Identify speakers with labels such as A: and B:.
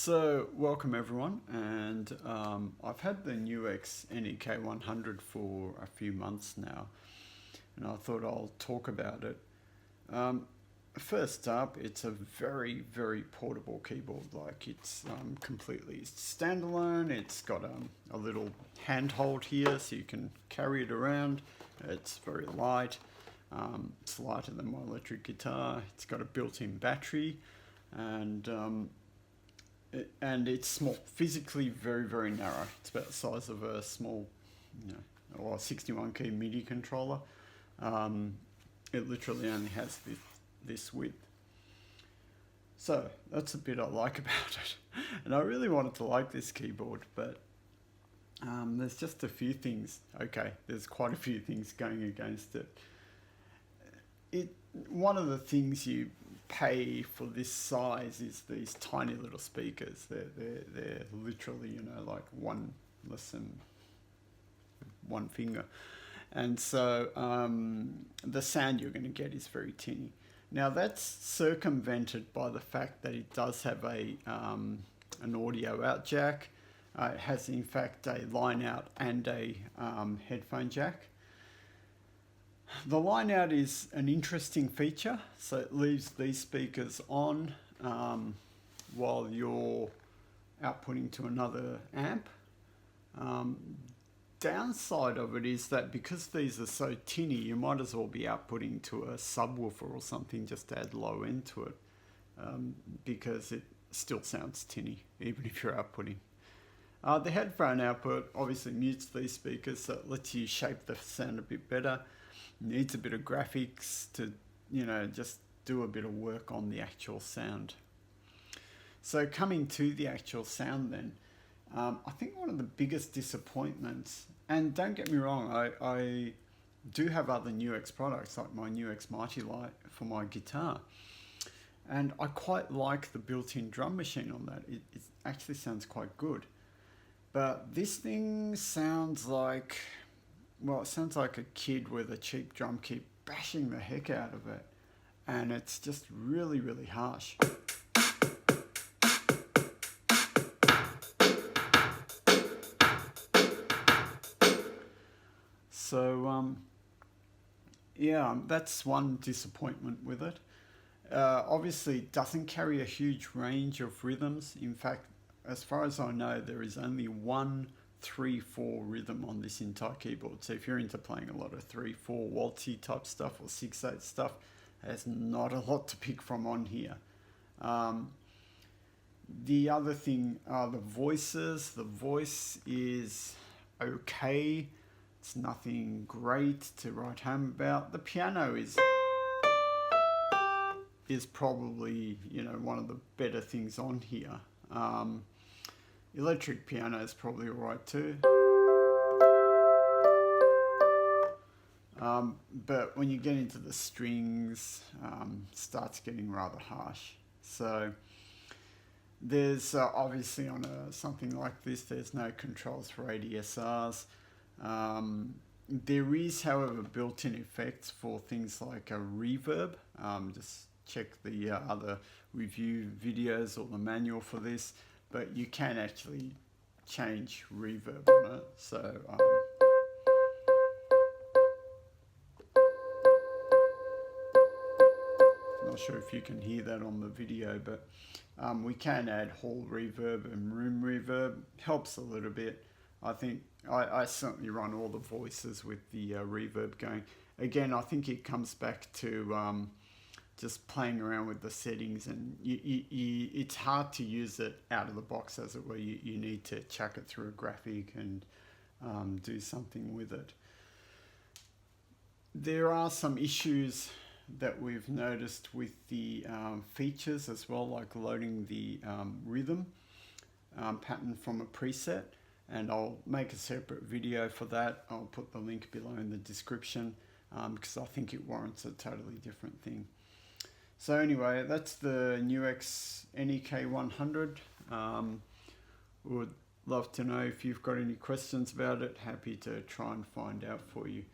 A: So welcome everyone, and I've had the NUX NEK-100 for a few months now, and I thought I'll talk about it. First up, it's a very portable keyboard. Like, it's completely standalone. It's got a little handhold here so you can carry it around. It's very light. It's lighter than my electric guitar. It's got a built-in battery, and it's small, physically very narrow. It's about the size of a small, or 61 key MIDI controller. It literally only has this width. So that's a bit I like about it. And I really wanted to like this keyboard, but there's just a few things. Okay, there's quite a few things going against it. One of the things you pay for this size is these tiny little speakers. They're literally, like less than one finger, and so the sound you're going to get is very tinny. Now that's circumvented by the fact that it does have an audio out jack. It has in fact a line out and a headphone jack. The line out is an interesting feature, so it leaves these speakers on while you're outputting to another amp. Downside of it is that because these are so tinny, you might as well be outputting to a subwoofer or something just to add low end to it, because it still sounds tinny even if you're outputting. The headphone output obviously mutes these speakers, so it lets you shape the sound a bit better. Needs a bit of graphics to, just do a bit of work on the actual sound. So coming to the actual sound then, I think one of the biggest disappointments, and don't get me wrong, I do have other NUX products like my NUX Mighty Light for my guitar, and I quite like the built-in drum machine on that. It actually sounds quite good, but this thing sounds like, well, it sounds like a kid with a cheap drum kit bashing the heck out of it, and it's just really harsh. So yeah, that's one disappointment with it. Obviously it doesn't carry a huge range of rhythms. In fact, as far as I know, there is only 1 3/4 rhythm on this entire keyboard. So if you're into playing a lot of 3/4 waltzy type stuff or 6/8 stuff, there's not a lot to pick from on here. The other thing are the voices. The voice is okay. It's nothing great to write home about. The piano is probably, one of the better things on here. Electric piano is probably alright too. But when you get into the strings, starts getting rather harsh. So there's obviously on something like this, there's no controls for ADSRs. There is, however, built-in effects for things like a reverb. Just check the other review videos or the manual for this. But you can actually change reverb on it. So not sure if you can hear that on the video, but we can add hall reverb and room reverb. Helps a little bit. I think I certainly run all the voices with the reverb going. Again, I think it comes back to just playing around with the settings, and it's hard to use it out of the box, as it were. You need to chuck it through a graphic and do something with it. There are some issues that we've noticed with the features as well, like loading the rhythm pattern from a preset, and I'll make a separate video for that. I'll put the link below in the description because I think it warrants a totally different thing. So anyway, that's the NUX NEK-100. Would love to know if you've got any questions about it. Happy to try and find out for you.